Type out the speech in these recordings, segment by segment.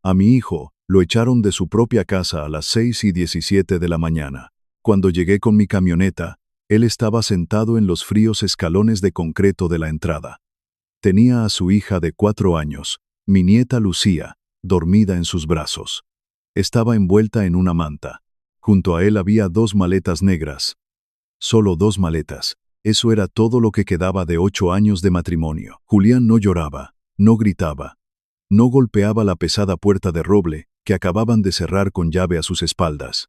A mi hijo lo echaron de su propia casa a las 6:17 de la mañana. Cuando llegué con mi camioneta, él estaba sentado en los fríos escalones de concreto de la entrada. Tenía a su hija de 4 años, mi nieta Lucía, dormida en sus brazos. Estaba envuelta en una manta. Junto a él había 2 maletas negras. Solo 2 maletas. Eso era todo lo que quedaba de 8 años de matrimonio. Julián no lloraba, no gritaba, no golpeaba la pesada puerta de roble que acababan de cerrar con llave a sus espaldas.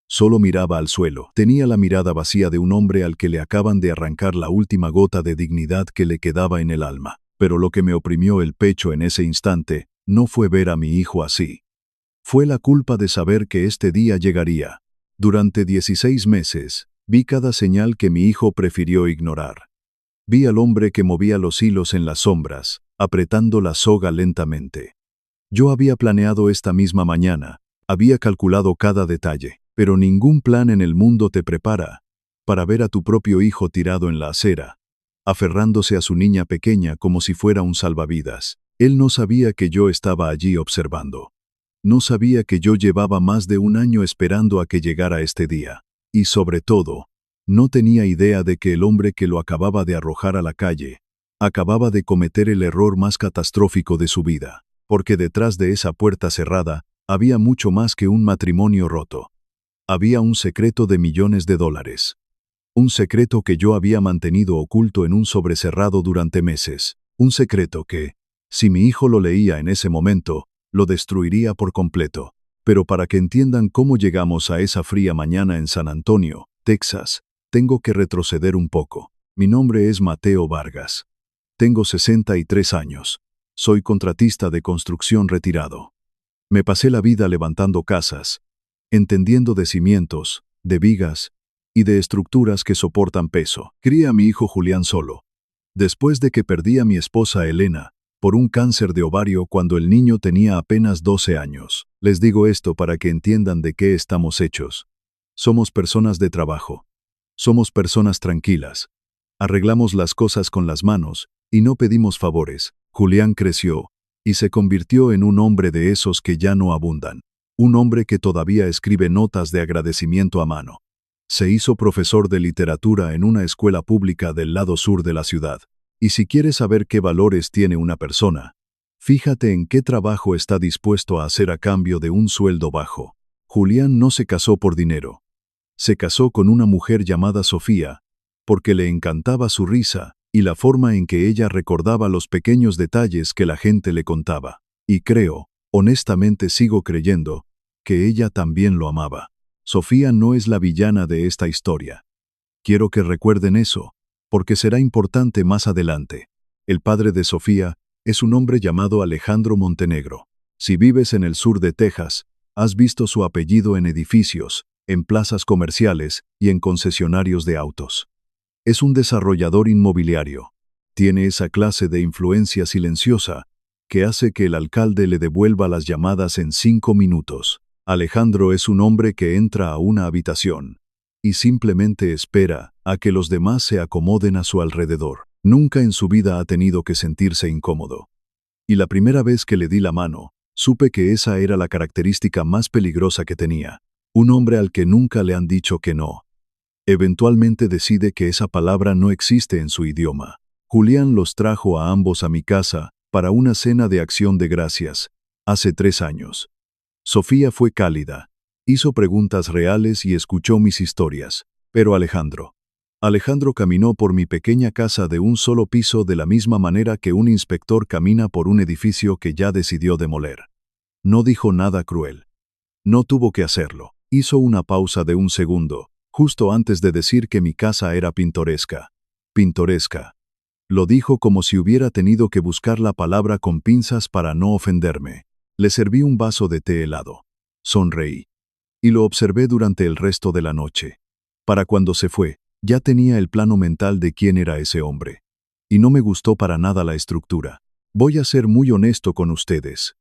Solo miraba al suelo. Tenía la mirada vacía de un hombre al que le acaban de arrancar la última gota de dignidad que le quedaba en el alma. Pero lo que me oprimió el pecho en ese instante no fue ver a mi hijo así. Fue la culpa de saber que este día llegaría. Durante 16 meses, vi cada señal que mi hijo prefirió ignorar. Vi al hombre que movía los hilos en las sombras, apretando la soga lentamente. Yo había planeado esta misma mañana, había calculado cada detalle, pero ningún plan en el mundo te prepara para ver a tu propio hijo tirado en la acera, aferrándose a su niña pequeña como si fuera un salvavidas. Él no sabía que yo estaba allí observando. No sabía que yo llevaba más de 1 año esperando a que llegara este día. Y sobre todo, no tenía idea de que el hombre que lo acababa de arrojar a la calle acababa de cometer el error más catastrófico de su vida, porque detrás de esa puerta cerrada había mucho más que un matrimonio roto. Había un secreto de millones de dólares. Un secreto que yo había mantenido oculto en un sobrecerrado durante meses. Un secreto que, si mi hijo lo leía en ese momento, lo destruiría por completo. Pero para que entiendan cómo llegamos a esa fría mañana en San Antonio, Texas, tengo que retroceder un poco. Mi nombre es Mateo Vargas. Tengo 63 años. Soy contratista de construcción retirado. Me pasé la vida levantando casas, entendiendo de cimientos, de vigas y de estructuras que soportan peso. Crié a mi hijo Julián solo. Después de que perdí a mi esposa Elena por un cáncer de ovario cuando el niño tenía apenas 12 años. Les digo esto para que entiendan de qué estamos hechos. Somos personas de trabajo. Somos personas tranquilas. Arreglamos las cosas con las manos y no pedimos favores. Julián creció y se convirtió en un hombre de esos que ya no abundan. Un hombre que todavía escribe notas de agradecimiento a mano. Se hizo profesor de literatura en una escuela pública del lado sur de la ciudad. Y si quieres saber qué valores tiene una persona, fíjate en qué trabajo está dispuesto a hacer a cambio de un sueldo bajo. Julián no se casó por dinero. Se casó con una mujer llamada Sofía, porque le encantaba su risa y la forma en que ella recordaba los pequeños detalles que la gente le contaba. Y creo, honestamente sigo creyendo, que ella también lo amaba. Sofía no es la villana de esta historia. Quiero que recuerden eso, porque será importante más adelante. El padre de Sofía es un hombre llamado Alejandro Montenegro. Si vives en el sur de Texas, has visto su apellido en edificios, en plazas comerciales y en concesionarios de autos. Es un desarrollador inmobiliario. Tiene esa clase de influencia silenciosa que hace que el alcalde le devuelva las llamadas en 5 minutos. Alejandro es un hombre que entra a una habitación y simplemente espera a que los demás se acomoden a su alrededor. Nunca en su vida ha tenido que sentirse incómodo. Y la primera vez que le di la mano, supe que esa era la característica más peligrosa que tenía. Un hombre al que nunca le han dicho que no. Eventualmente decide que esa palabra no existe en su idioma. Julián los trajo a ambos a mi casa para una cena de acción de gracias, hace 3 años. Sofía fue cálida. Hizo preguntas reales y escuchó mis historias. Pero Alejandro caminó por mi pequeña casa de un solo piso de la misma manera que un inspector camina por un edificio que ya decidió demoler. No dijo nada cruel. No tuvo que hacerlo. Hizo una pausa de 1 segundo, justo antes de decir que mi casa era pintoresca. Pintoresca. Lo dijo como si hubiera tenido que buscar la palabra con pinzas para no ofenderme. Le serví un vaso de té helado. Sonreí. Y lo observé durante el resto de la noche. Para cuando se fue, ya tenía el plano mental de quién era ese hombre. Y no me gustó para nada la estructura. Voy a ser muy honesto con ustedes.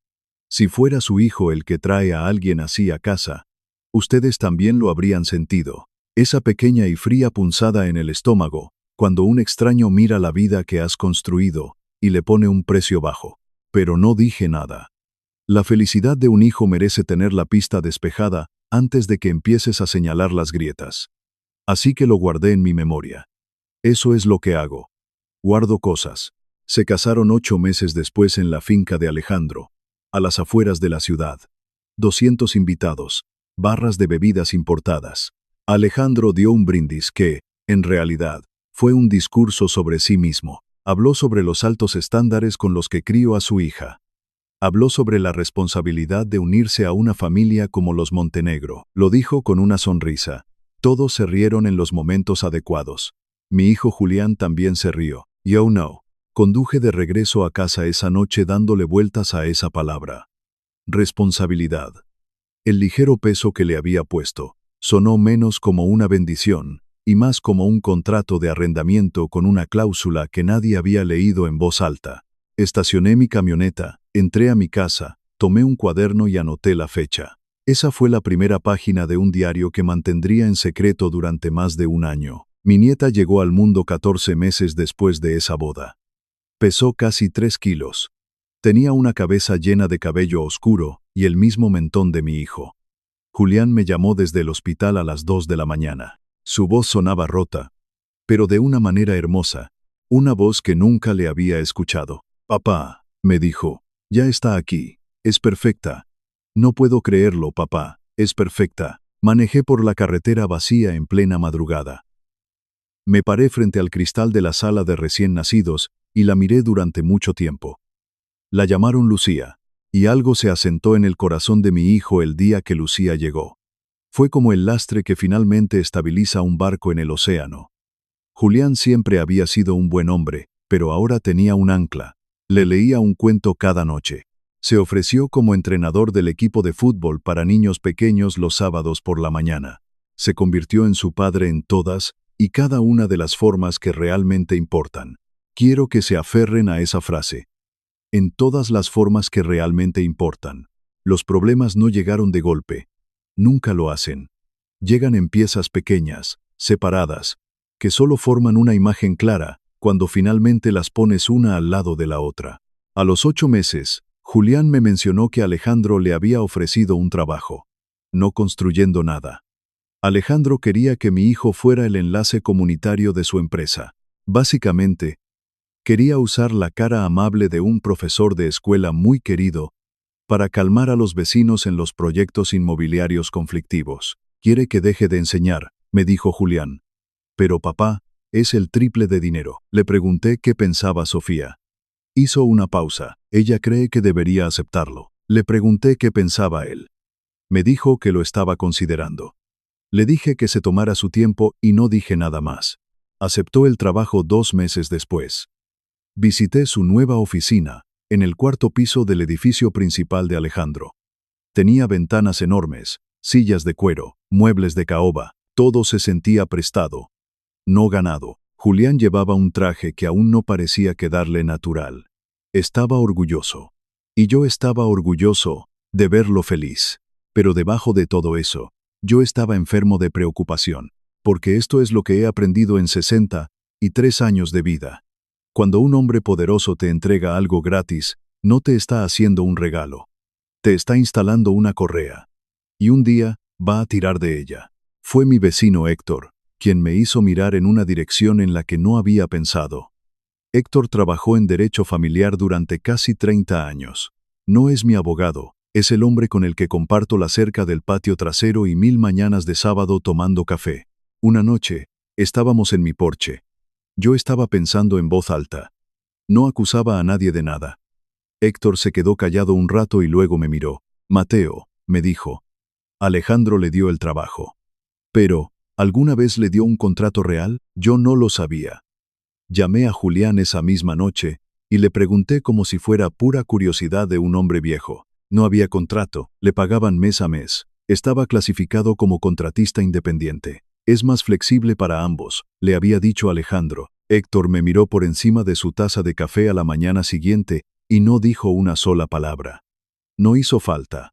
Si fuera su hijo el que trae a alguien así a casa, ustedes también lo habrían sentido. Esa pequeña y fría punzada en el estómago, cuando un extraño mira la vida que has construido y le pone un precio bajo. Pero no dije nada. La felicidad de un hijo merece tener la pista despejada antes de que empieces a señalar las grietas. Así que lo guardé en mi memoria. Eso es lo que hago. Guardo cosas. Se casaron 8 meses después en la finca de Alejandro, a las afueras de la ciudad. 200 invitados, barras de bebidas importadas. Alejandro dio un brindis que, en realidad, fue un discurso sobre sí mismo. Habló sobre los altos estándares con los que crió a su hija. Habló sobre la responsabilidad de unirse a una familia como los Montenegro. Lo dijo con una sonrisa. Todos se rieron en los momentos adecuados. Mi hijo Julián también se rió. Yo no. Conduje de regreso a casa esa noche dándole vueltas a esa palabra. Responsabilidad. El ligero peso que le había puesto sonó menos como una bendición y más como un contrato de arrendamiento con una cláusula que nadie había leído en voz alta. Estacioné mi camioneta, entré a mi casa, tomé un cuaderno y anoté la fecha. Esa fue la primera página de un diario que mantendría en secreto durante más de un año. Mi nieta llegó al mundo 14 meses después de esa boda. Pesó casi 3 kilos. Tenía una cabeza llena de cabello oscuro y el mismo mentón de mi hijo. Julián me llamó desde el hospital a las 2 de la mañana. Su voz sonaba rota, pero de una manera hermosa, una voz que nunca le había escuchado. Papá, me dijo, ya está aquí. Es perfecta. No puedo creerlo, papá. Es perfecta. Manejé por la carretera vacía en plena madrugada. Me paré frente al cristal de la sala de recién nacidos y la miré durante mucho tiempo. La llamaron Lucía, y algo se asentó en el corazón de mi hijo el día que Lucía llegó. Fue como el lastre que finalmente estabiliza un barco en el océano. Julián siempre había sido un buen hombre, pero ahora tenía un ancla. Le leía un cuento cada noche. Se ofreció como entrenador del equipo de fútbol para niños pequeños los sábados por la mañana. Se convirtió en su padre en todas y cada una de las formas que realmente importan. Quiero que se aferren a esa frase. En todas las formas que realmente importan. Los problemas no llegaron de golpe. Nunca lo hacen. Llegan en piezas pequeñas, separadas, que solo forman una imagen clara cuando finalmente las pones una al lado de la otra. A los 8 meses, Julián me mencionó que Alejandro le había ofrecido un trabajo. No construyendo nada. Alejandro quería que mi hijo fuera el enlace comunitario de su empresa. Básicamente, quería usar la cara amable de un profesor de escuela muy querido para calmar a los vecinos en los proyectos inmobiliarios conflictivos. Quiere que deje de enseñar, me dijo Julián. Pero papá, es el triple de dinero. Le pregunté qué pensaba Sofía. Hizo una pausa. Ella cree que debería aceptarlo. Le pregunté qué pensaba él. Me dijo que lo estaba considerando. Le dije que se tomara su tiempo y no dije nada más. Aceptó el trabajo 2 meses después. Visité su nueva oficina, en el 4º piso del edificio principal de Alejandro. Tenía ventanas enormes, sillas de cuero, muebles de caoba, todo se sentía prestado, no ganado. Julián llevaba un traje que aún no parecía quedarle natural. Estaba orgulloso. Y yo estaba orgulloso de verlo feliz. Pero debajo de todo eso, yo estaba enfermo de preocupación, porque esto es lo que he aprendido en 63 años de vida. Cuando un hombre poderoso te entrega algo gratis, no te está haciendo un regalo. Te está instalando una correa. Y un día, va a tirar de ella. Fue mi vecino Héctor, quien me hizo mirar en una dirección en la que no había pensado. Héctor trabajó en derecho familiar durante casi 30 años. No es mi abogado, es el hombre con el que comparto la cerca del patio trasero y 1000 mañanas de sábado tomando café. Una noche, estábamos en mi porche. Yo estaba pensando en voz alta. No acusaba a nadie de nada. Héctor se quedó callado un rato y luego me miró. Mateo, me dijo. Alejandro le dio el trabajo. Pero, ¿alguna vez le dio un contrato real? Yo no lo sabía. Llamé a Julián esa misma noche y le pregunté como si fuera pura curiosidad de un hombre viejo. No había contrato, le pagaban mes a mes. Estaba clasificado como contratista independiente. Es más flexible para ambos, le había dicho Alejandro. Héctor me miró por encima de su taza de café a la mañana siguiente y no dijo una sola palabra. No hizo falta.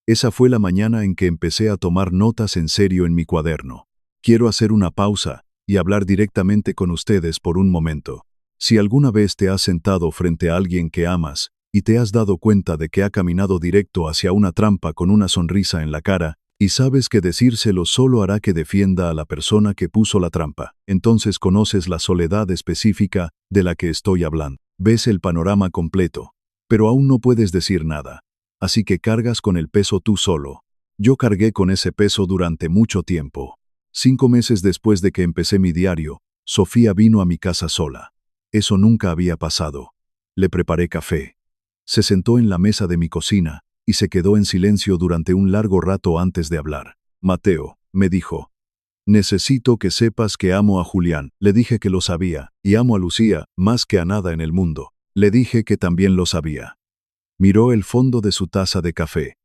Esa fue la mañana en que empecé a tomar notas en serio en mi cuaderno. Quiero hacer una pausa y hablar directamente con ustedes por un momento. Si alguna vez te has sentado frente a alguien que amas y te has dado cuenta de que ha caminado directo hacia una trampa con una sonrisa en la cara, y sabes que decírselo solo hará que defienda a la persona que puso la trampa. Entonces conoces la soledad específica de la que estoy hablando. Ves el panorama completo, pero aún no puedes decir nada. Así que cargas con el peso tú solo. Yo cargué con ese peso durante mucho tiempo. 5 meses después de que empecé mi diario, Sofía vino a mi casa sola. Eso nunca había pasado. Le preparé café. Se sentó en la mesa de mi cocina y se quedó en silencio durante un largo rato antes de hablar. Mateo, me dijo, necesito que sepas que amo a Julián. Le dije que lo sabía, y amo a Lucía más que a nada en el mundo. Le dije que también lo sabía. Miró el fondo de su taza de café.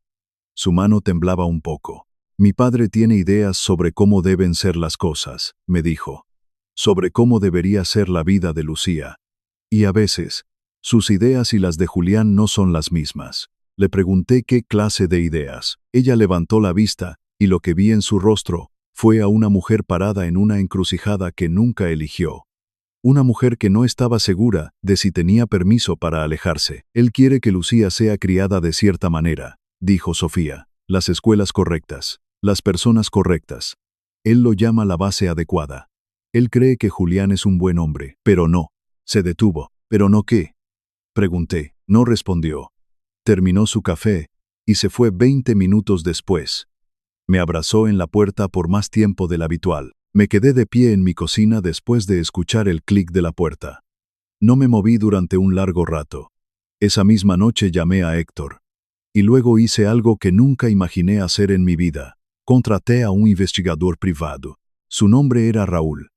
Su mano temblaba un poco. Mi padre tiene ideas sobre cómo deben ser las cosas, me dijo. Sobre cómo debería ser la vida de Lucía. Y a veces, sus ideas y las de Julián no son las mismas. Le pregunté qué clase de ideas. Ella levantó la vista, y lo que vi en su rostro fue a una mujer parada en una encrucijada que nunca eligió. Una mujer que no estaba segura de si tenía permiso para alejarse. Él quiere que Lucía sea criada de cierta manera, dijo Sofía. Las escuelas correctas, las personas correctas. Él lo llama la base adecuada. Él cree que Julián es un buen hombre, pero no. Se detuvo. ¿Pero no qué? Pregunté. No respondió. Terminó su café y se fue 20 minutos después. Me abrazó en la puerta por más tiempo del habitual. Me quedé de pie en mi cocina después de escuchar el clic de la puerta. No me moví durante un largo rato. Esa misma noche llamé a Héctor. Y luego hice algo que nunca imaginé hacer en mi vida. Contraté a un investigador privado. Su nombre era Raúl.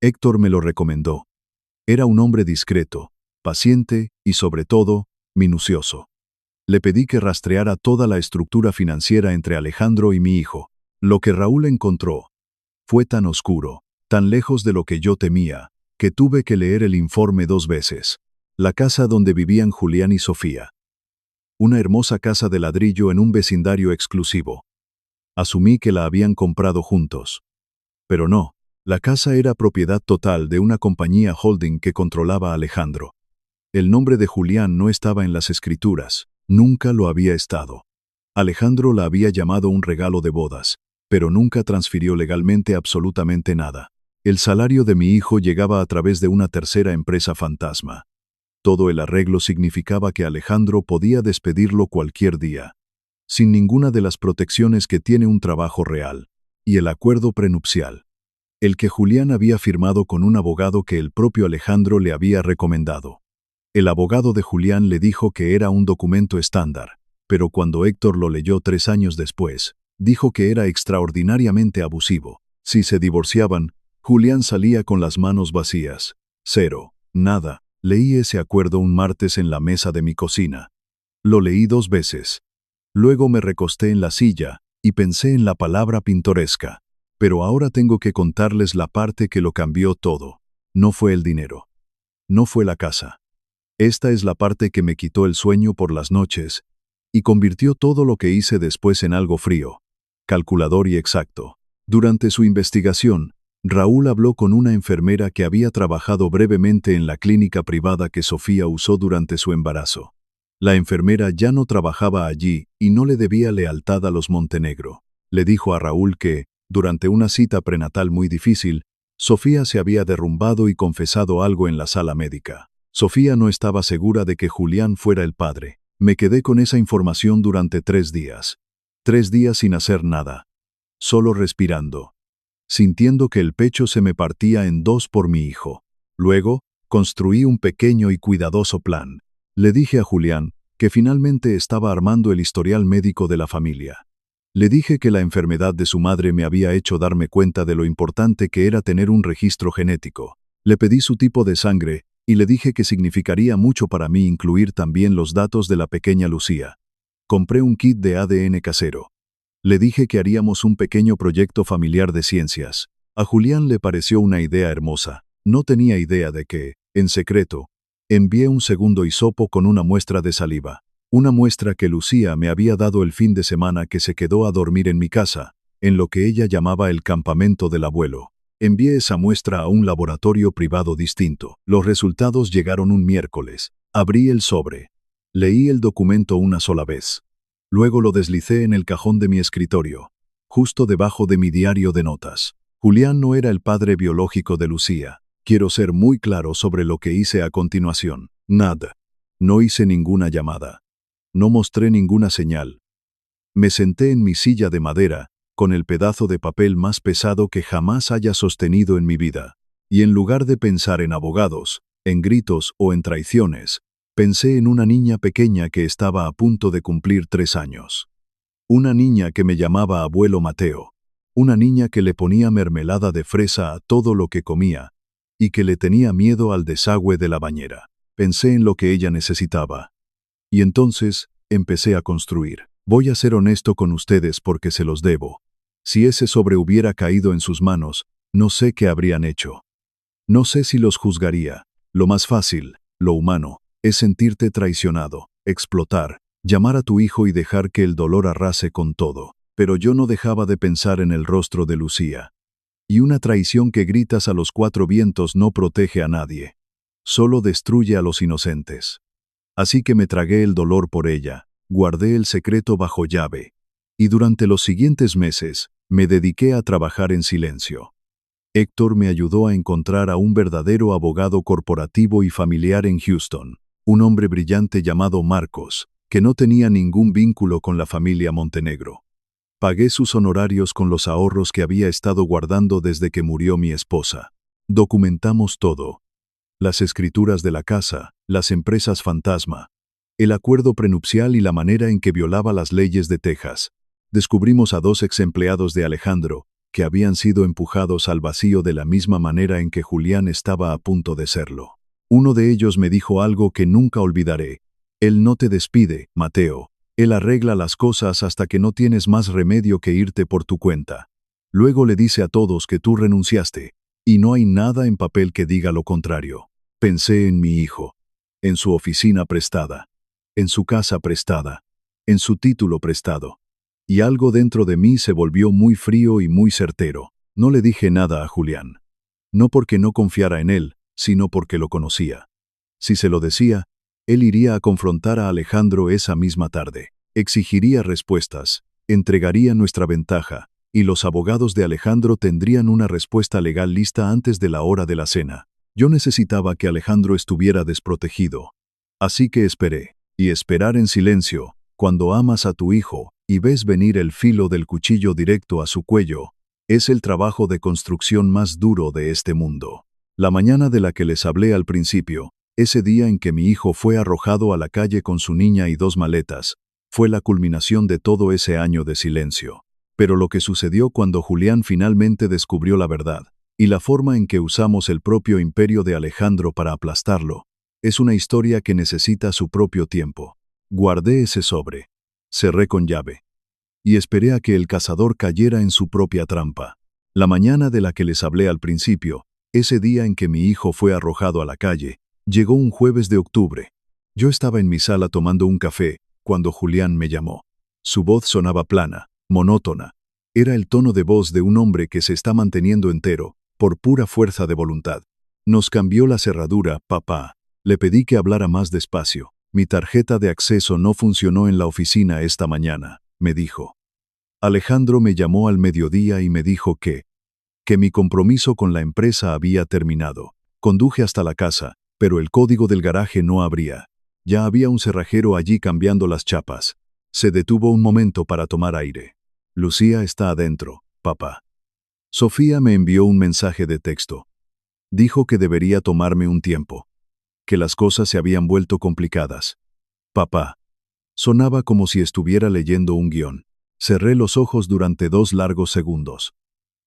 Héctor me lo recomendó. Era un hombre discreto, paciente y, sobre todo, minucioso. Le pedí que rastreara toda la estructura financiera entre Alejandro y mi hijo. Lo que Raúl encontró fue tan oscuro, tan lejos de lo que yo temía, que tuve que leer el informe 2 veces. La casa donde vivían Julián y Sofía. Una hermosa casa de ladrillo en un vecindario exclusivo. Asumí que la habían comprado juntos. Pero no, la casa era propiedad total de una compañía holding que controlaba a Alejandro. El nombre de Julián no estaba en las escrituras, nunca lo había estado. Alejandro la había llamado un regalo de bodas, pero nunca transfirió legalmente absolutamente nada. El salario de mi hijo llegaba a través de una tercera empresa fantasma. Todo el arreglo significaba que Alejandro podía despedirlo cualquier día, sin ninguna de las protecciones que tiene un trabajo real, y el acuerdo prenupcial, el que Julián había firmado con un abogado que el propio Alejandro le había recomendado. El abogado de Julián le dijo que era un documento estándar, pero cuando Héctor lo leyó 3 años después, dijo que era extraordinariamente abusivo. Si se divorciaban, Julián salía con las manos vacías. 0, nada. Leí ese acuerdo un martes en la mesa de mi cocina. Lo leí 2 veces. Luego me recosté en la silla y pensé en la palabra pintoresca. Pero ahora tengo que contarles la parte que lo cambió todo. No fue el dinero. No fue la casa. Esta es la parte que me quitó el sueño por las noches y convirtió todo lo que hice después en algo frío, calculador y exacto. Durante su investigación, Raúl habló con una enfermera que había trabajado brevemente en la clínica privada que Sofía usó durante su embarazo. La enfermera ya no trabajaba allí y no le debía lealtad a los Montenegro. Le dijo a Raúl que, durante una cita prenatal muy difícil, Sofía se había derrumbado y confesado algo en la sala médica. Sofía no estaba segura de que Julián fuera el padre. Me quedé con esa información durante 3 días. 3 días sin hacer nada. Solo respirando. Sintiendo que el pecho se me partía en 2 por mi hijo. Luego, construí un pequeño y cuidadoso plan. Le dije a Julián que finalmente estaba armando el historial médico de la familia. Le dije que la enfermedad de su madre me había hecho darme cuenta de lo importante que era tener un registro genético. Le pedí su tipo de sangre y le dije que significaría mucho para mí incluir también los datos de la pequeña Lucía. Compré un kit de ADN casero. Le dije que haríamos un pequeño proyecto familiar de ciencias. A Julián le pareció una idea hermosa. No tenía idea de que, en secreto, envié un segundo hisopo con una muestra de saliva. Una muestra que Lucía me había dado el fin de semana que se quedó a dormir en mi casa, en lo que ella llamaba el campamento del abuelo. Envié esa muestra a un laboratorio privado distinto. Los resultados llegaron un miércoles. Abrí el sobre. Leí el documento una sola vez. Luego lo deslicé en el cajón de mi escritorio, justo debajo de mi diario de notas. Julián no era el padre biológico de Lucía. Quiero ser muy claro sobre lo que hice a continuación. Nada. No hice ninguna llamada. No mostré ninguna señal. Me senté en mi silla de madera, con el pedazo de papel más pesado que jamás haya sostenido en mi vida. Y en lugar de pensar en abogados, en gritos o en traiciones, pensé en una niña pequeña que estaba a punto de cumplir 3 años. Una niña que me llamaba abuelo Mateo. Una niña que le ponía mermelada de fresa a todo lo que comía y que le tenía miedo al desagüe de la bañera. Pensé en lo que ella necesitaba. Y entonces empecé a construir. Voy a ser honesto con ustedes porque se los debo. Si ese sobre hubiera caído en sus manos, no sé qué habrían hecho. No sé si los juzgaría. Lo más fácil, lo humano, es sentirte traicionado, explotar, llamar a tu hijo y dejar que el dolor arrase con todo. Pero yo no dejaba de pensar en el rostro de Lucía. Y una traición que gritas a los 4 vientos no protege a nadie. Solo destruye a los inocentes. Así que me tragué el dolor por ella, guardé el secreto bajo llave. Y durante los siguientes meses, me dediqué a trabajar en silencio. Héctor me ayudó a encontrar a un verdadero abogado corporativo y familiar en Houston, un hombre brillante llamado Marcos, que no tenía ningún vínculo con la familia Montenegro. Pagué sus honorarios con los ahorros que había estado guardando desde que murió mi esposa. Documentamos todo. Las escrituras de la casa, las empresas fantasma, el acuerdo prenupcial y la manera en que violaba las leyes de Texas. Descubrimos a 2 exempleados de Alejandro, que habían sido empujados al vacío de la misma manera en que Julián estaba a punto de serlo. Uno de ellos me dijo algo que nunca olvidaré. Él no te despide, Mateo. Él arregla las cosas hasta que no tienes más remedio que irte por tu cuenta. Luego le dice a todos que tú renunciaste, y no hay nada en papel que diga lo contrario. Pensé en mi hijo, en su oficina prestada, en su casa prestada, en su título prestado. Y algo dentro de mí se volvió muy frío y muy certero. No le dije nada a Julián. No porque no confiara en él, sino porque lo conocía. Si se lo decía, él iría a confrontar a Alejandro esa misma tarde. Exigiría respuestas, entregaría nuestra ventaja, y los abogados de Alejandro tendrían una respuesta legal lista antes de la hora de la cena. Yo necesitaba que Alejandro estuviera desprotegido. Así que esperé, y esperar en silencio, cuando amas a tu hijo, y ves venir el filo del cuchillo directo a su cuello, es el trabajo de construcción más duro de este mundo. La mañana de la que les hablé al principio, ese día en que mi hijo fue arrojado a la calle con su niña y 2 maletas, fue la culminación de todo ese año de silencio. Pero lo que sucedió cuando Julián finalmente descubrió la verdad, y la forma en que usamos el propio imperio de Alejandro para aplastarlo, es una historia que necesita su propio tiempo. Guardé ese sobre. Cerré con llave. Y esperé a que el cazador cayera en su propia trampa. La mañana de la que les hablé al principio, ese día en que mi hijo fue arrojado a la calle, llegó un jueves de octubre. Yo estaba en mi sala tomando un café, cuando Julián me llamó. Su voz sonaba plana, monótona. Era el tono de voz de un hombre que se está manteniendo entero, por pura fuerza de voluntad. Nos cambió la cerradura, papá. Le pedí que hablara más despacio. Mi tarjeta de acceso no funcionó en la oficina esta mañana, me dijo. Alejandro me llamó al mediodía y me dijo que mi compromiso con la empresa había terminado. Conduje hasta la casa, pero el código del garaje no abría. Ya había un cerrajero allí cambiando las chapas. Se detuvo un momento para tomar aire. Lucía está adentro, papá. Sofía me envió un mensaje de texto. Dijo que debería tomarme un tiempo. Que las cosas se habían vuelto complicadas. Papá. Sonaba como si estuviera leyendo un guión. Cerré los ojos durante 2 largos segundos.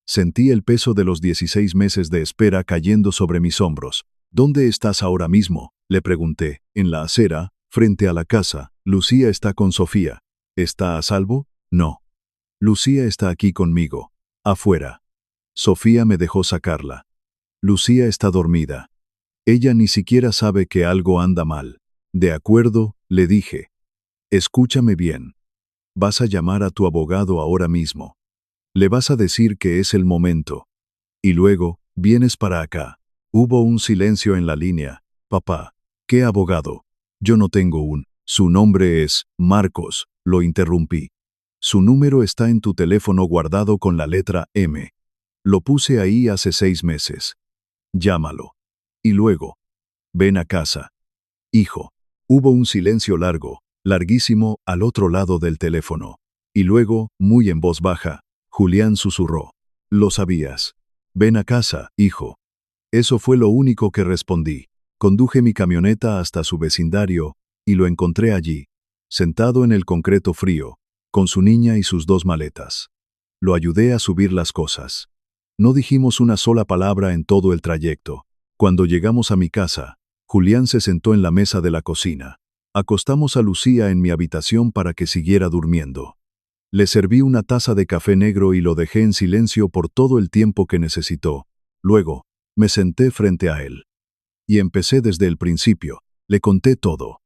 Sentí el peso de los 16 meses de espera cayendo sobre mis hombros. ¿Dónde estás ahora mismo?, le pregunté. En la acera, frente a la casa. Lucía está con Sofía. ¿Está a salvo? No. Lucía está aquí conmigo. Afuera. Sofía me dejó sacarla. Lucía está dormida. Ella ni siquiera sabe que algo anda mal. De acuerdo, le dije. Escúchame bien. Vas a llamar a tu abogado ahora mismo. Le vas a decir que es el momento. Y luego, vienes para acá. Hubo un silencio en la línea. Papá. ¿Qué abogado? Yo no tengo un. Su nombre es Marcos, lo interrumpí. Su número está en tu teléfono guardado con la letra M. Lo puse ahí hace 6 meses. Llámalo. Y luego, ven a casa. Hijo. Hubo un silencio largo, larguísimo, al otro lado del teléfono. Y luego, muy en voz baja, Julián susurró. Lo sabías. Ven a casa, hijo. Eso fue lo único que respondí. Conduje mi camioneta hasta su vecindario, y lo encontré allí, sentado en el concreto frío, con su niña y sus 2 maletas. Lo ayudé a subir las cosas. No dijimos una sola palabra en todo el trayecto. Cuando llegamos a mi casa, Julián se sentó en la mesa de la cocina. Acostamos a Lucía en mi habitación para que siguiera durmiendo. Le serví una taza de café negro y lo dejé en silencio por todo el tiempo que necesitó. Luego, me senté frente a él. Y empecé desde el principio. Le conté todo.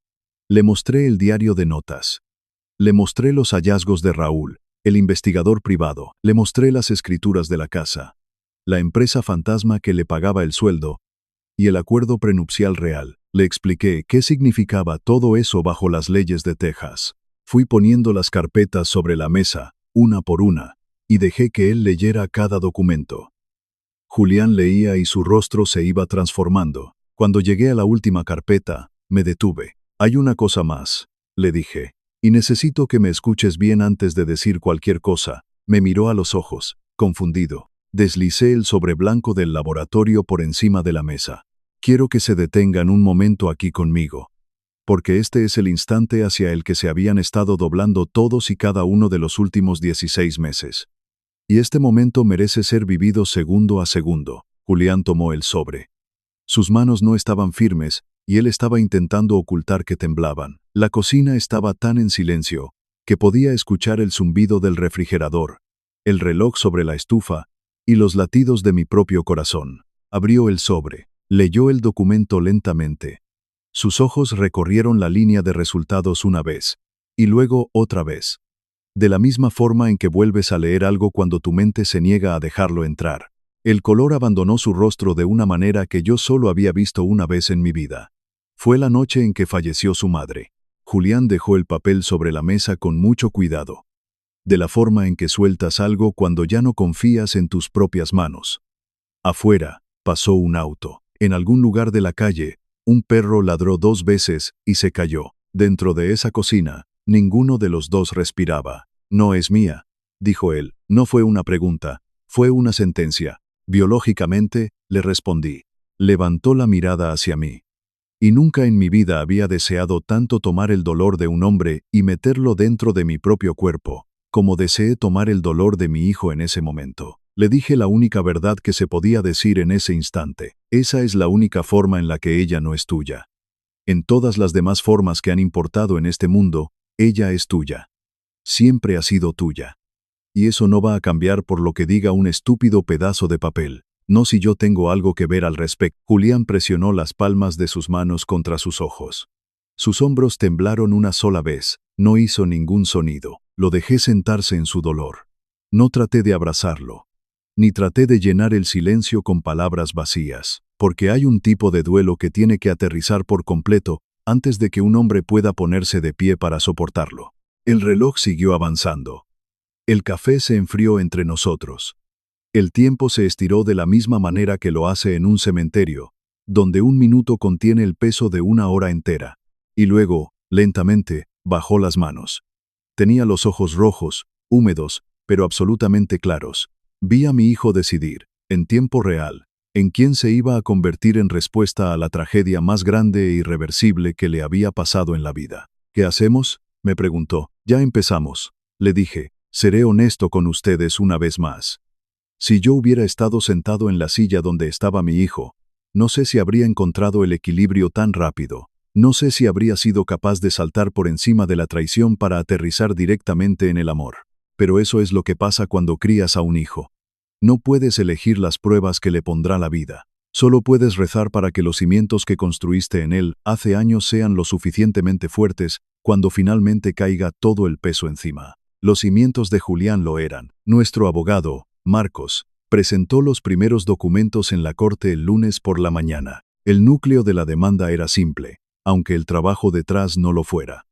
Le mostré el diario de notas. Le mostré los hallazgos de Raúl, el investigador privado. Le mostré las escrituras de la casa, la empresa fantasma que le pagaba el sueldo, y el acuerdo prenupcial real. Le expliqué qué significaba todo eso bajo las leyes de Texas. Fui poniendo las carpetas sobre la mesa, una por una, y dejé que él leyera cada documento. Julián leía y su rostro se iba transformando. Cuando llegué a la última carpeta, me detuve. Hay una cosa más, le dije, y necesito que me escuches bien antes de decir cualquier cosa. Me miró a los ojos, confundido. Deslicé el sobre blanco del laboratorio por encima de la mesa. Quiero que se detengan un momento aquí conmigo, porque este es el instante hacia el que se habían estado doblando todos y cada uno de los últimos 16 meses. Y este momento merece ser vivido segundo a segundo. Julián tomó el sobre. Sus manos no estaban firmes, y él estaba intentando ocultar que temblaban. La cocina estaba tan en silencio, que podía escuchar el zumbido del refrigerador, el reloj sobre la estufa, y los latidos de mi propio corazón. Abrió el sobre. Leyó el documento lentamente. Sus ojos recorrieron la línea de resultados una vez, y luego otra vez. De la misma forma en que vuelves a leer algo cuando tu mente se niega a dejarlo entrar. El color abandonó su rostro de una manera que yo solo había visto una vez en mi vida. Fue la noche en que falleció su madre. Julián dejó el papel sobre la mesa con mucho cuidado. De la forma en que sueltas algo cuando ya no confías en tus propias manos. Afuera, pasó un auto. En algún lugar de la calle, un perro ladró 2 veces y se cayó. Dentro de esa cocina, ninguno de los dos respiraba. No es mía, dijo él. No fue una pregunta, fue una sentencia. Biológicamente, le respondí. Levantó la mirada hacia mí. Y nunca en mi vida había deseado tanto tomar el dolor de un hombre y meterlo dentro de mi propio cuerpo, como deseé tomar el dolor de mi hijo en ese momento. Le dije la única verdad que se podía decir en ese instante. Esa es la única forma en la que ella no es tuya. En todas las demás formas que han importado en este mundo, ella es tuya. Siempre ha sido tuya. Y eso no va a cambiar por lo que diga un estúpido pedazo de papel. No si yo tengo algo que ver al respecto. Julián presionó las palmas de sus manos contra sus ojos. Sus hombros temblaron una sola vez. No hizo ningún sonido. Lo dejé sentarse en su dolor. No traté de abrazarlo. Ni traté de llenar el silencio con palabras vacías, porque hay un tipo de duelo que tiene que aterrizar por completo antes de que un hombre pueda ponerse de pie para soportarlo. El reloj siguió avanzando. El café se enfrió entre nosotros. El tiempo se estiró de la misma manera que lo hace en un cementerio, donde un minuto contiene el peso de una hora entera. Y luego, lentamente, bajó las manos. Tenía los ojos rojos, húmedos, pero absolutamente claros. Vi a mi hijo decidir, en tiempo real, en quién se iba a convertir en respuesta a la tragedia más grande e irreversible que le había pasado en la vida. ¿Qué hacemos?, me preguntó. Ya empezamos, le dije. Seré honesto con ustedes una vez más. Si yo hubiera estado sentado en la silla donde estaba mi hijo, no sé si habría encontrado el equilibrio tan rápido. No sé si habría sido capaz de saltar por encima de la traición para aterrizar directamente en el amor. Pero eso es lo que pasa cuando crías a un hijo. No puedes elegir las pruebas que le pondrá la vida. Solo puedes rezar para que los cimientos que construiste en él hace años sean lo suficientemente fuertes cuando finalmente caiga todo el peso encima. Los cimientos de Julián lo eran. Nuestro abogado, Marcos, presentó los primeros documentos en la corte el lunes por la mañana. El núcleo de la demanda era simple, aunque el trabajo detrás no lo fuera.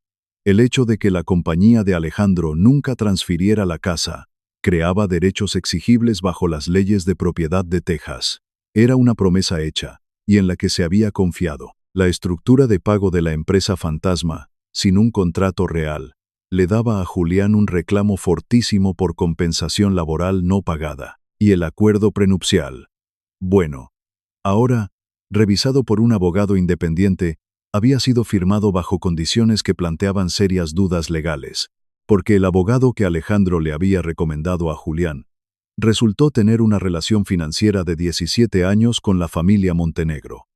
El hecho de que la compañía de Alejandro nunca transfiriera la casa creaba derechos exigibles bajo las leyes de propiedad de Texas. Era una promesa hecha, y en la que se había confiado. La estructura de pago de la empresa fantasma, sin un contrato real, le daba a Julián un reclamo fortísimo por compensación laboral no pagada. Y el acuerdo prenupcial. Bueno, ahora, revisado por un abogado independiente, había sido firmado bajo condiciones que planteaban serias dudas legales, porque el abogado que Alejandro le había recomendado a Julián resultó tener una relación financiera de 17 años con la familia Montenegro.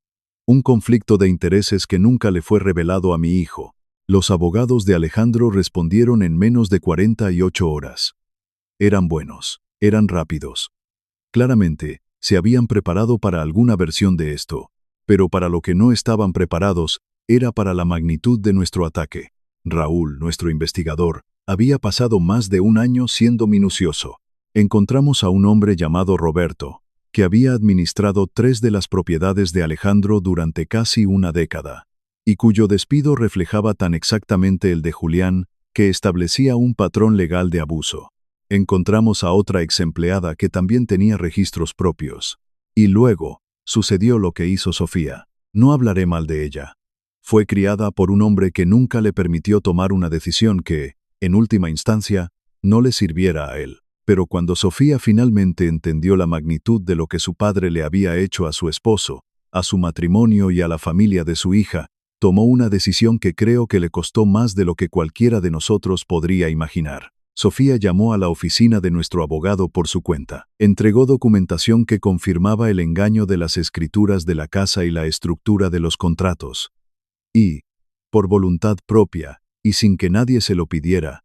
Un conflicto de intereses que nunca le fue revelado a mi hijo. Los abogados de Alejandro respondieron en menos de 48 horas. Eran buenos, eran rápidos. Claramente, se habían preparado para alguna versión de esto, pero para lo que no estaban preparados era para la magnitud de nuestro ataque. Raúl, nuestro investigador, había pasado más de un año siendo minucioso. Encontramos a un hombre llamado Roberto, que había administrado 3 de las propiedades de Alejandro durante casi una década, y cuyo despido reflejaba tan exactamente el de Julián que establecía un patrón legal de abuso. Encontramos a otra exempleada que también tenía registros propios. Y luego, sucedió lo que hizo Sofía. No hablaré mal de ella. Fue criada por un hombre que nunca le permitió tomar una decisión que, en última instancia, no le sirviera a él. Pero cuando Sofía finalmente entendió la magnitud de lo que su padre le había hecho a su esposo, a su matrimonio y a la familia de su hija, tomó una decisión que creo que le costó más de lo que cualquiera de nosotros podría imaginar. Sofía llamó a la oficina de nuestro abogado por su cuenta. Entregó documentación que confirmaba el engaño de las escrituras de la casa y la estructura de los contratos. Y, por voluntad propia, y sin que nadie se lo pidiera,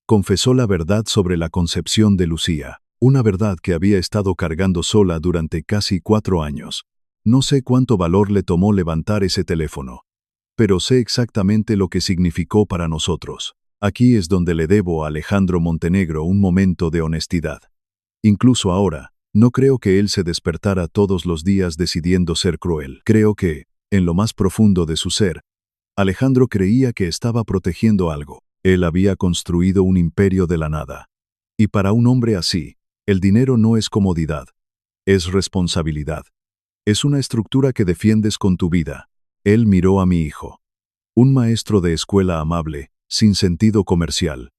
confesó la verdad sobre la concepción de Lucía, una verdad que había estado cargando sola durante casi 4 años. No sé cuánto valor le tomó levantar ese teléfono, pero sé exactamente lo que significó para nosotros. Aquí es donde le debo a Alejandro Montenegro un momento de honestidad. Incluso ahora, no creo que él se despertara todos los días decidiendo ser cruel. Creo que, en lo más profundo de su ser, Alejandro creía que estaba protegiendo algo. Él había construido un imperio de la nada. Y para un hombre así, el dinero no es comodidad, es responsabilidad. Es una estructura que defiendes con tu vida. Él miró a mi hijo. Un maestro de escuela amable, sin sentido comercial,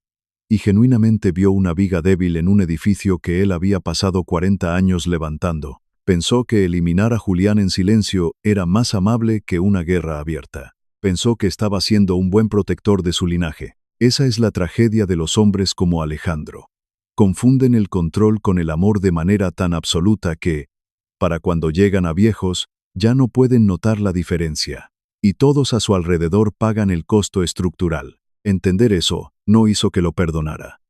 y genuinamente vio una viga débil en un edificio que él había pasado 40 años levantando. Pensó que eliminar a Julián en silencio era más amable que una guerra abierta. Pensó que estaba siendo un buen protector de su linaje. Esa es la tragedia de los hombres como Alejandro. Confunden el control con el amor de manera tan absoluta que, para cuando llegan a viejos, ya no pueden notar la diferencia. Y todos a su alrededor pagan el costo estructural. Entender eso no hizo que lo perdonara,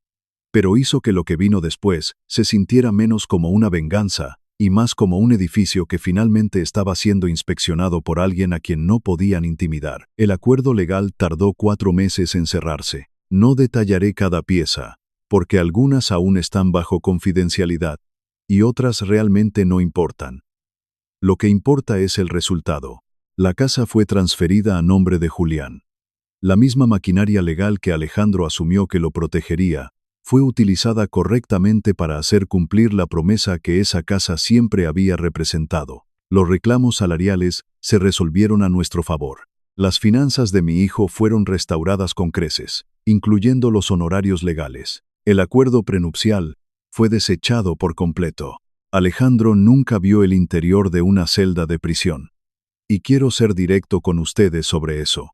pero hizo que lo que vino después se sintiera menos como una venganza y más como un edificio que finalmente estaba siendo inspeccionado por alguien a quien no podían intimidar. El acuerdo legal tardó 4 meses en cerrarse. No detallaré cada pieza, porque algunas aún están bajo confidencialidad y otras realmente no importan. Lo que importa es el resultado. La casa fue transferida a nombre de Julián. La misma maquinaria legal que Alejandro asumió que lo protegería, fue utilizada correctamente para hacer cumplir la promesa que esa casa siempre había representado. Los reclamos salariales se resolvieron a nuestro favor. Las finanzas de mi hijo fueron restauradas con creces, incluyendo los honorarios legales. El acuerdo prenupcial fue desechado por completo. Alejandro nunca vio el interior de una celda de prisión. Y quiero ser directo con ustedes sobre eso.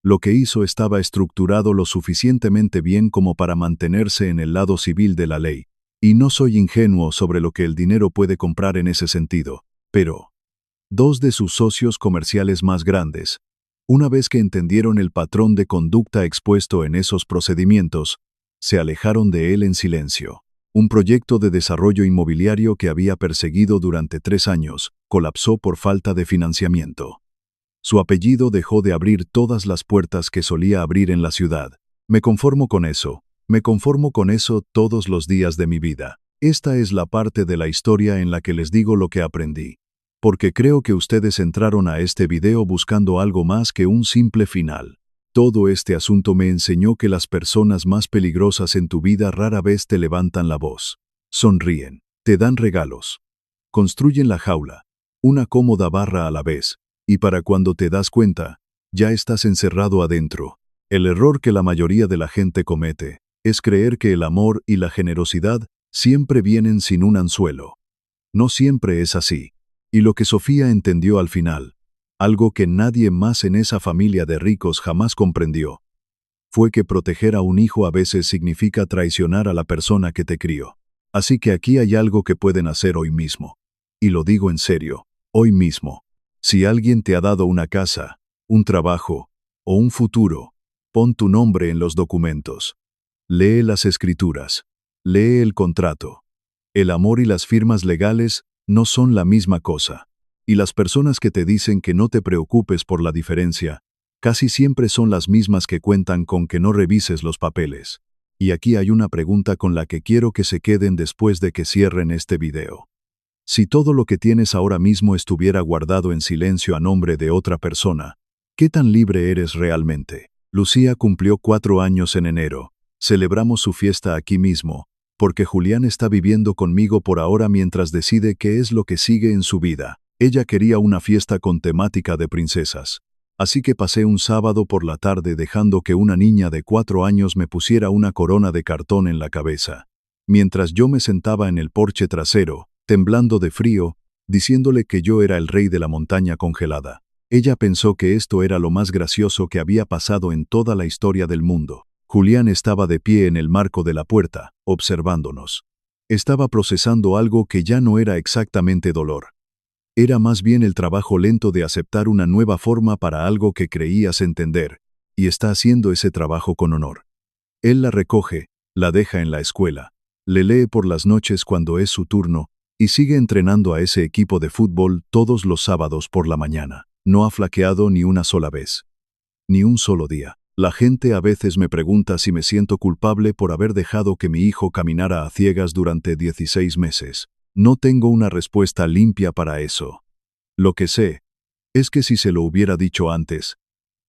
Lo que hizo estaba estructurado lo suficientemente bien como para mantenerse en el lado civil de la ley. Y no soy ingenuo sobre lo que el dinero puede comprar en ese sentido, pero 2 de sus socios comerciales más grandes, una vez que entendieron el patrón de conducta expuesto en esos procedimientos, se alejaron de él en silencio. Un proyecto de desarrollo inmobiliario que había perseguido durante 3 años, colapsó por falta de financiamiento. Su apellido dejó de abrir todas las puertas que solía abrir en la ciudad. Me conformo con eso todos los días de mi vida. Esta es la parte de la historia en la que les digo lo que aprendí. Porque creo que ustedes entraron a este video buscando algo más que un simple final. Todo este asunto me enseñó que las personas más peligrosas en tu vida rara vez te levantan la voz. Sonríen, te dan regalos, construyen la jaula, una cómoda barra a la vez, y para cuando te das cuenta, ya estás encerrado adentro. El error que la mayoría de la gente comete es creer que el amor y la generosidad siempre vienen sin un anzuelo. No siempre es así. Y lo que Sofía entendió al final, algo que nadie más en esa familia de ricos jamás comprendió, fue que proteger a un hijo a veces significa traicionar a la persona que te crió. Así que aquí hay algo que pueden hacer hoy mismo. Y lo digo en serio, hoy mismo. Si alguien te ha dado una casa, un trabajo o un futuro, pon tu nombre en los documentos. Lee las escrituras. Lee el contrato. El amor y las firmas legales no son la misma cosa. Y las personas que te dicen que no te preocupes por la diferencia, casi siempre son las mismas que cuentan con que no revises los papeles. Y aquí hay una pregunta con la que quiero que se queden después de que cierren este video. Si todo lo que tienes ahora mismo estuviera guardado en silencio a nombre de otra persona, ¿qué tan libre eres realmente? Lucía cumplió 4 años en enero. Celebramos su fiesta aquí mismo, porque Julián está viviendo conmigo por ahora mientras decide qué es lo que sigue en su vida. Ella quería una fiesta con temática de princesas. Así que pasé un sábado por la tarde dejando que una niña de 4 años me pusiera una corona de cartón en la cabeza. Mientras yo me sentaba en el porche trasero, temblando de frío, diciéndole que yo era el rey de la montaña congelada. Ella pensó que esto era lo más gracioso que había pasado en toda la historia del mundo. Julián estaba de pie en el marco de la puerta, observándonos. Estaba procesando algo que ya no era exactamente dolor. Era más bien el trabajo lento de aceptar una nueva forma para algo que creías entender, y está haciendo ese trabajo con honor. Él la recoge, la deja en la escuela, le lee por las noches cuando es su turno, y sigue entrenando a ese equipo de fútbol todos los sábados por la mañana. No ha flaqueado ni una sola vez. Ni un solo día. La gente a veces me pregunta si me siento culpable por haber dejado que mi hijo caminara a ciegas durante 16 meses. No tengo una respuesta limpia para eso. Lo que sé es que si se lo hubiera dicho antes,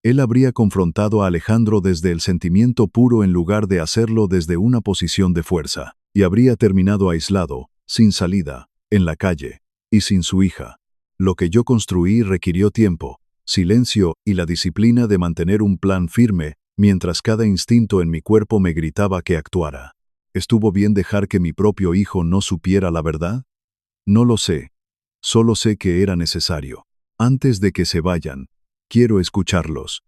él habría confrontado a Alejandro desde el sentimiento puro en lugar de hacerlo desde una posición de fuerza, y habría terminado aislado, sin salida, en la calle, y sin su hija. Lo que yo construí requirió tiempo, silencio y la disciplina de mantener un plan firme, mientras cada instinto en mi cuerpo me gritaba que actuara. ¿Estuvo bien dejar que mi propio hijo no supiera la verdad? No lo sé. Solo sé que era necesario. Antes de que se vayan, quiero escucharlos.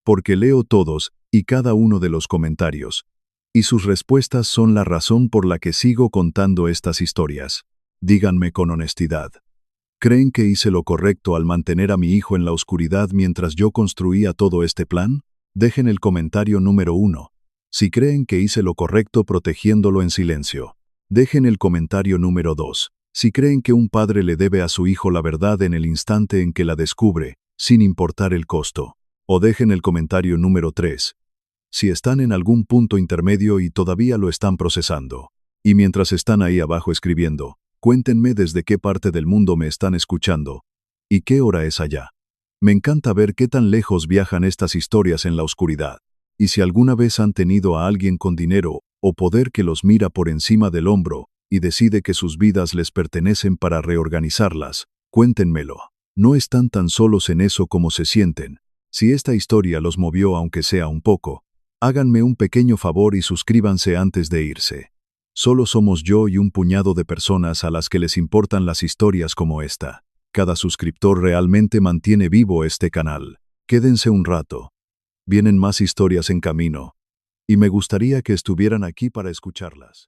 Porque leo todos y cada uno de los comentarios, y sus respuestas son la razón por la que sigo contando estas historias. Díganme con honestidad. ¿Creen que hice lo correcto al mantener a mi hijo en la oscuridad mientras yo construía todo este plan? Dejen el comentario número 1. Si creen que hice lo correcto protegiéndolo en silencio. Dejen el comentario número 2. Si creen que un padre le debe a su hijo la verdad en el instante en que la descubre, sin importar el costo. O dejen el comentario número 3. Si están en algún punto intermedio y todavía lo están procesando. Y mientras están ahí abajo escribiendo, cuéntenme desde qué parte del mundo me están escuchando. ¿Y qué hora es allá? Me encanta ver qué tan lejos viajan estas historias en la oscuridad. Y si alguna vez han tenido a alguien con dinero o poder que los mira por encima del hombro y decide que sus vidas les pertenecen para reorganizarlas, cuéntenmelo. No están tan solos en eso como se sienten. Si esta historia los movió aunque sea un poco, háganme un pequeño favor y suscríbanse antes de irse. Solo somos yo y un puñado de personas a las que les importan las historias como esta. Cada suscriptor realmente mantiene vivo este canal. Quédense un rato. Vienen más historias en camino, y me gustaría que estuvieran aquí para escucharlas.